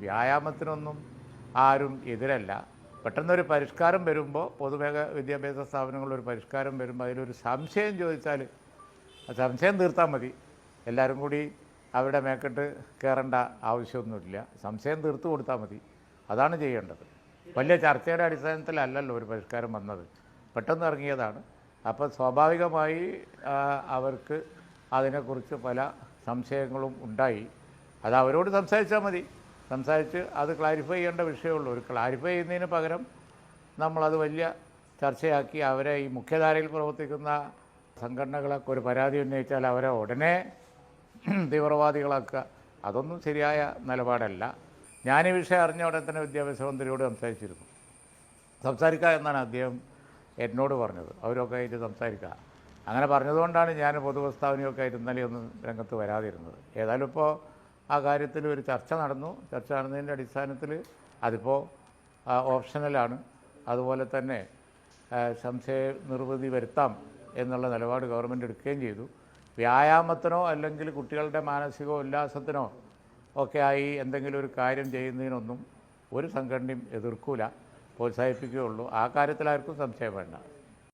വ്യായാമത്തിനൊന്നും ആരും എതിരല്ല. പെട്ടെന്നൊരു പരിഷ്കാരം വരുമ്പോൾ, വിദ്യാഭ്യാസ സ്ഥാപനങ്ങളിലൊരു പരിഷ്കാരം വരുമ്പോൾ അതിലൊരു സംശയം ചോദിച്ചാൽ ആ സംശയം തീർത്താൽ മതി. എല്ലാവരും കൂടി അവിടെ മേക്കെട്ട് കയറേണ്ട ആവശ്യമൊന്നുമില്ല. സംശയം തീർത്തു കൊടുത്താൽ മതി. അതാണ് ചെയ്യേണ്ടത്. വലിയ ചർച്ചയുടെ അടിസ്ഥാനത്തിലല്ലല്ലോ ഒരു പരിഷ്കാരം വന്നത്, പെട്ടെന്ന് ഇറങ്ങിയതാണ്. അപ്പോൾ സ്വാഭാവികമായി അവർക്ക് അതിനെക്കുറിച്ച് പല സംശയങ്ങളും ഉണ്ടായി. അത് അവരോട് സംസാരിച്ചാൽ മതി. സംസാരിച്ച് അത് ക്ലാരിഫൈ ചെയ്യേണ്ട വിഷയമുള്ളൂ. ഒരു ക്ലാരിഫൈ ചെയ്യുന്നതിന് പകരം നമ്മളത് വലിയ ചർച്ചയാക്കി അവരെ ഈ മുഖ്യധാരയിൽ പ്രവർത്തിക്കുന്ന സംഘടനകളൊക്കെ ഒരു പരാതി ഉന്നയിച്ചാൽ അവരെ ഉടനെ തീവ്രവാദികളാക്കുക, അതൊന്നും ശരിയായ നിലപാടല്ല. ഞാൻ ഈ വിഷയം അറിഞ്ഞ ഉടനെ തന്നെ വിദ്യാഭ്യാസ മന്ത്രിയോട് സംസാരിക്കുക എന്നാണ് അദ്ദേഹം എന്നോട് പറഞ്ഞത്. അവരൊക്കെ ആയിട്ട് സംസാരിക്കുക. അങ്ങനെ പറഞ്ഞതുകൊണ്ടാണ് ഞാൻ പൊതുപ്രസ്താവനയൊക്കെ ആയിട്ട് ഇന്നലെയൊന്നും രംഗത്ത് വരാതിരുന്നത്. ഏതായാലും ഇപ്പോൾ ആ കാര്യത്തിൽ ഒരു ചർച്ച നടന്നു. ചർച്ച നടന്നതിൻ്റെ അടിസ്ഥാനത്തിൽ അതിപ്പോൾ ഓപ്ഷണലാണ്. അതുപോലെ തന്നെ സംശയ നിർവൃതി വരുത്താം എന്നുള്ള നിലപാട് ഗവൺമെൻറ് എടുക്കുകയും ചെയ്തു. വ്യായാമത്തിനോ അല്ലെങ്കിൽ കുട്ടികളുടെ മാനസിക ഉല്ലാസത്തിനോ ഒക്കെ ആയി എന്തെങ്കിലും ഒരു കാര്യം ചെയ്യുന്നതിനൊന്നും ഒരു സംഘടനയും എതിർക്കൂല, പ്രോത്സാഹിപ്പിക്കുകയുള്ളൂ. ആ കാര്യത്തിൽ ആർക്കും സംശയം വേണ്ട.